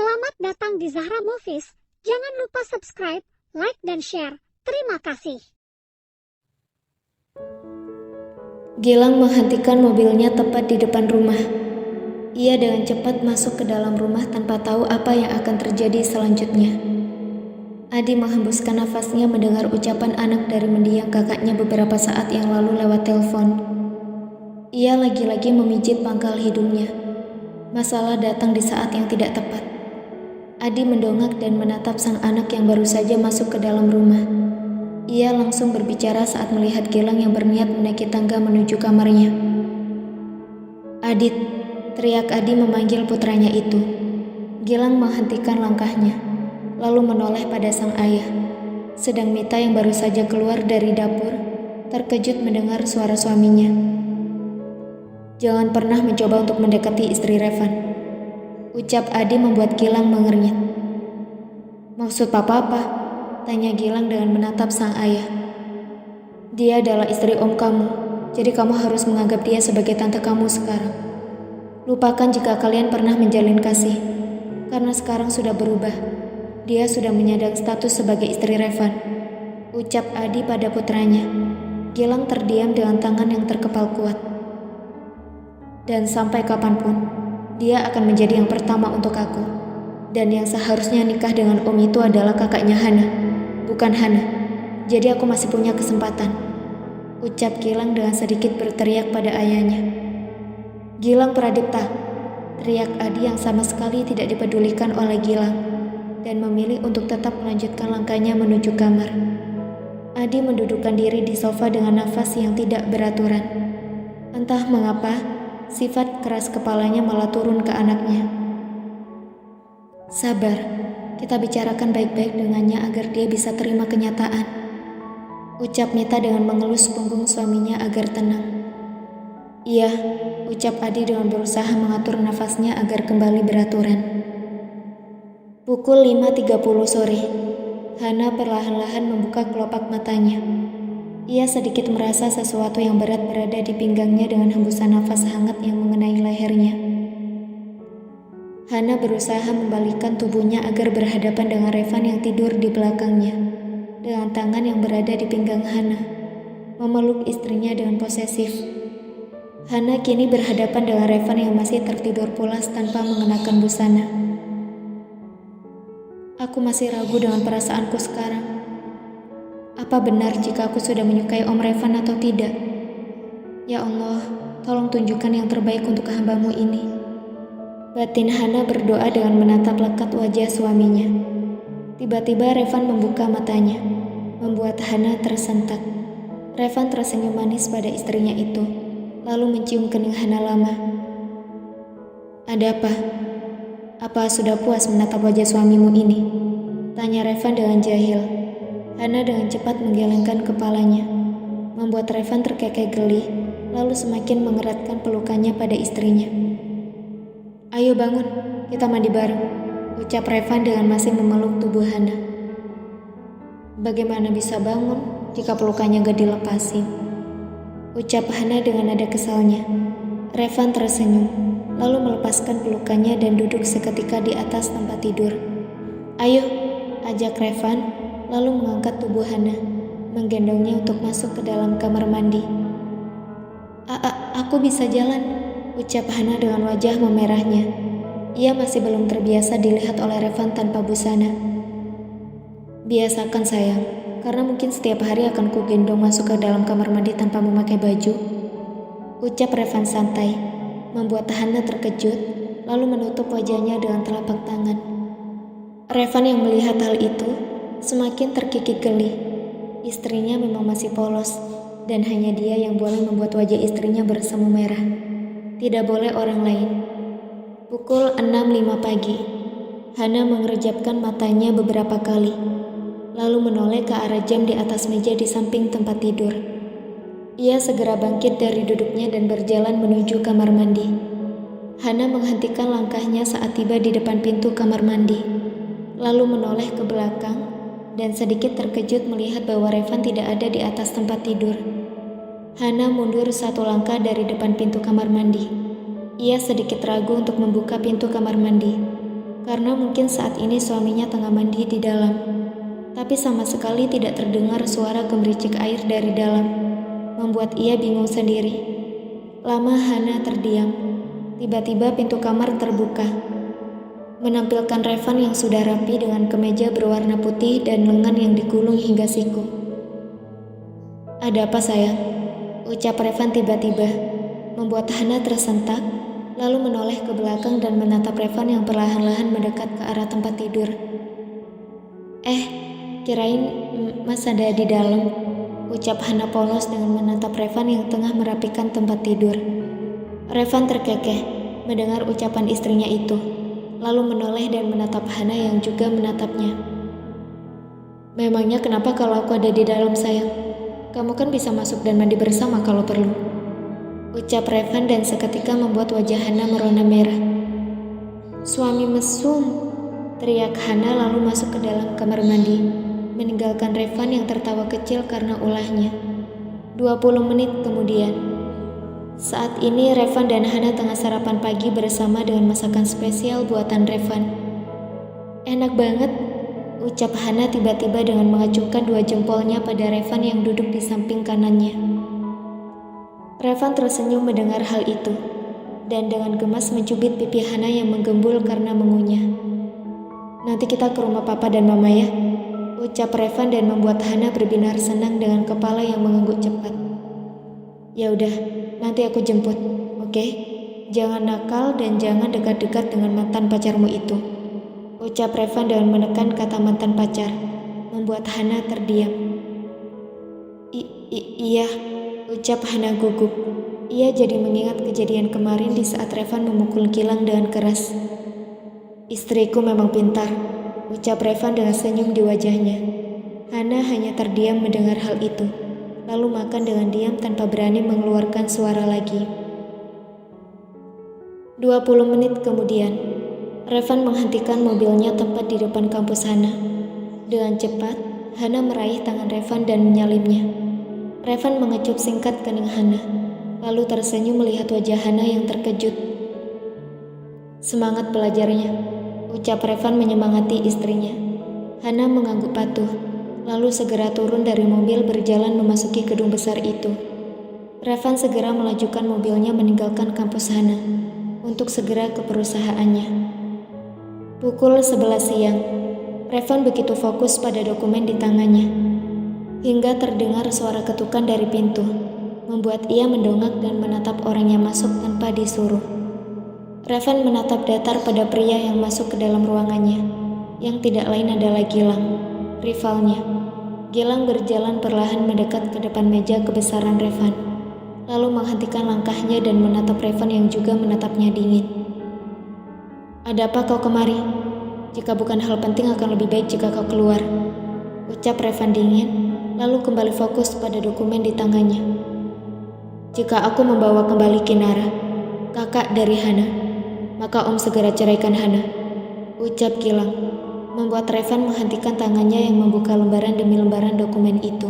Selamat datang di Zahra Movies. Jangan lupa subscribe, like, dan share. Terima kasih. Gilang menghentikan mobilnya tepat di depan rumah. Ia dengan cepat masuk ke dalam rumah tanpa tahu apa yang akan terjadi selanjutnya. Adi menghembuskan nafasnya mendengar ucapan anak dari mendiang kakaknya beberapa saat yang lalu lewat telepon. Ia lagi-lagi memijit pangkal hidungnya. Masalah datang di saat yang tidak tepat. Adi mendongak dan menatap sang anak yang baru saja masuk ke dalam rumah. Ia langsung berbicara saat melihat Gilang yang berniat menaiki tangga menuju kamarnya. "Adit," teriak Adi memanggil putranya itu. Gilang menghentikan langkahnya, lalu menoleh pada sang ayah. Sedang Mita yang baru saja keluar dari dapur, terkejut mendengar suara suaminya. "Jangan pernah mencoba untuk mendekati istri Revan," ucap Adi membuat Gilang mengernyit. "Maksud papa apa?" tanya Gilang dengan menatap sang ayah. "Dia adalah istri om kamu, jadi kamu harus menganggap dia sebagai tante kamu sekarang. Lupakan jika kalian pernah menjalin kasih, karena sekarang sudah berubah. Dia sudah menyandang status sebagai istri Revan," ucap Adi pada putranya. Gilang terdiam dengan tangan yang terkepal kuat. "Dan sampai kapanpun, dia akan menjadi yang pertama untuk aku. Dan yang seharusnya nikah dengan om itu adalah kakaknya Hana, bukan Hana. Jadi aku masih punya kesempatan," ucap Gilang dengan sedikit berteriak pada ayahnya. "Gilang Pradipta!" teriak Adi yang sama sekali tidak dipedulikan oleh Gilang dan memilih untuk tetap melanjutkan langkahnya menuju kamar. Adi mendudukkan diri di sofa dengan nafas yang tidak beraturan. Entah mengapa, sifat keras kepalanya malah turun ke anaknya. "Sabar, kita bicarakan baik-baik dengannya agar dia bisa terima kenyataan," ucap Mita dengan mengelus punggung suaminya agar tenang. "Iya," ucap Adi dengan berusaha mengatur nafasnya agar kembali beraturan. Pukul 5.30 sore, Hana perlahan-lahan membuka kelopak matanya. Ia sedikit merasa sesuatu yang berat berada di pinggangnya dengan hembusan nafas hangat yang mengenai lehernya. Hana berusaha membalikkan tubuhnya agar berhadapan dengan Revan yang tidur di belakangnya. Dengan tangan yang berada di pinggang Hana, memeluk istrinya dengan posesif. Hana kini berhadapan dengan Revan yang masih tertidur pulas tanpa mengenakan busana. "Aku masih ragu dengan perasaanku sekarang. Apa benar jika aku sudah menyukai Om Revan atau tidak? Ya Allah, tolong tunjukkan yang terbaik untuk hamba-Mu ini." Batin Hana berdoa dengan menatap lekat wajah suaminya. Tiba-tiba Revan membuka matanya, membuat Hana tersentak. Revan tersenyum manis pada istrinya itu, lalu mencium kening Hana lama. "Ada apa? Apa sudah puas menatap wajah suamimu ini?" tanya Revan dengan jahil. Hana dengan cepat menggelengkan kepalanya, membuat Revan terkekeh geli, lalu semakin mengeratkan pelukannya pada istrinya. "Ayo bangun, kita mandi bareng," ucap Revan dengan masih memeluk tubuh Hana. "Bagaimana bisa bangun jika pelukannya gak dilepasin?" ucap Hana dengan nada kesalnya. Revan tersenyum, lalu melepaskan pelukannya dan duduk seketika di atas tempat tidur. "Ayo," ajak Revan, lalu mengangkat tubuh Hana, menggendongnya untuk masuk ke dalam kamar mandi. Aku bisa jalan," ucap Hana dengan wajah memerahnya. Ia masih belum terbiasa dilihat oleh Revan tanpa busana. "Biasakan sayang, karena mungkin setiap hari akan kugendong masuk ke dalam kamar mandi tanpa memakai baju," ucap Revan santai, membuat Hana terkejut, lalu menutup wajahnya dengan telapak tangan. Revan yang melihat hal itu semakin terkikik geli. Istrinya memang masih polos, dan hanya dia yang boleh membuat wajah istrinya bersemu merah. Tidak boleh orang lain. Pukul 6.05 pagi, Hana mengerjapkan matanya beberapa kali, lalu menoleh ke arah jam di atas meja di samping tempat tidur. Ia segera bangkit dari duduknya dan berjalan menuju kamar mandi. Hana menghentikan langkahnya saat tiba di depan pintu kamar mandi, lalu menoleh ke belakang dan sedikit terkejut melihat bahwa Revan tidak ada di atas tempat tidur. Hana mundur satu langkah dari depan pintu kamar mandi. Ia sedikit ragu untuk membuka pintu kamar mandi. karena mungkin saat ini suaminya tengah mandi di dalam. Tapi sama sekali tidak terdengar suara gemericik air dari dalam, membuat ia bingung sendiri. Lama Hana terdiam. Tiba-tiba pintu kamar terbuka, menampilkan Revan yang sudah rapi dengan kemeja berwarna putih dan lengan yang digulung hingga siku. "Ada apa sayang?" ucap Revan tiba-tiba, membuat Hana tersentak, lalu menoleh ke belakang dan menatap Revan yang perlahan-lahan mendekat ke arah tempat tidur. Kirain Mas ada di dalam," ucap Hana polos dengan menatap Revan yang tengah merapikan tempat tidur. Revan terkekeh mendengar ucapan istrinya itu, lalu menoleh dan menatap Hana yang juga menatapnya. "Memangnya kenapa kalau aku ada di dalam sayang? Kamu kan bisa masuk dan mandi bersama kalau perlu," ucap Revan dan seketika membuat wajah Hana merona merah. "Suami mesum," teriak Hana lalu masuk ke dalam kamar mandi, meninggalkan Revan yang tertawa kecil karena ulahnya. 20 menit kemudian. Saat ini Revan dan Hana tengah sarapan pagi bersama dengan masakan spesial buatan Revan. "Enak banget," ucap Hana tiba-tiba dengan mengacungkan 2 jempolnya pada Revan yang duduk di samping kanannya. Revan tersenyum mendengar hal itu, dan dengan gemas mencubit pipi Hana yang menggembul karena mengunyah. "Nanti kita ke rumah papa dan mama ya," ucap Revan dan membuat Hana berbinar senang dengan kepala yang mengangguk cepat. "Ya udah, nanti aku jemput, oke? Jangan nakal dan jangan dekat-dekat dengan mantan pacarmu itu," ucap Revan dengan menekan kata mantan pacar, membuat Hana terdiam. Iya, ucap Hana gugup. Ia jadi mengingat kejadian kemarin di saat Revan memukul Gilang dengan keras. "Istriku memang pintar," ucap Revan dengan senyum di wajahnya. Hana hanya terdiam mendengar hal itu, lalu makan dengan diam tanpa berani mengeluarkan suara lagi. 20 menit kemudian, Revan menghentikan mobilnya tepat di depan kampus Hana. Dengan cepat, Hana meraih tangan Revan dan menyalimnya. Revan mengecup singkat kening Hana, lalu tersenyum melihat wajah Hana yang terkejut. "Semangat belajarnya," ucap Revan menyemangati istrinya. Hana mengangguk patuh, lalu segera turun dari mobil berjalan memasuki gedung besar itu. Revan segera melajukan mobilnya meninggalkan kampus Hana untuk segera ke perusahaannya. Pukul 11 siang, Revan begitu fokus pada dokumen di tangannya, hingga terdengar suara ketukan dari pintu, membuat ia mendongak dan menatap orang yang masuk tanpa disuruh. Revan menatap datar pada pria yang masuk ke dalam ruangannya, yang tidak lain adalah Gilang, rivalnya. Gilang berjalan perlahan mendekat ke depan meja kebesaran Revan, lalu menghentikan langkahnya dan menatap Revan yang juga menatapnya dingin. "Ada apa kau kemari? Jika bukan hal penting akan lebih baik jika kau keluar," ucap Revan dingin, lalu kembali fokus pada dokumen di tangannya. "Jika aku membawa kembali Kinara, kakak dari Hana, maka Om segera ceraikan Hana," ucap Gilang, membuat Revan menghentikan tangannya yang membuka lembaran demi lembaran dokumen itu.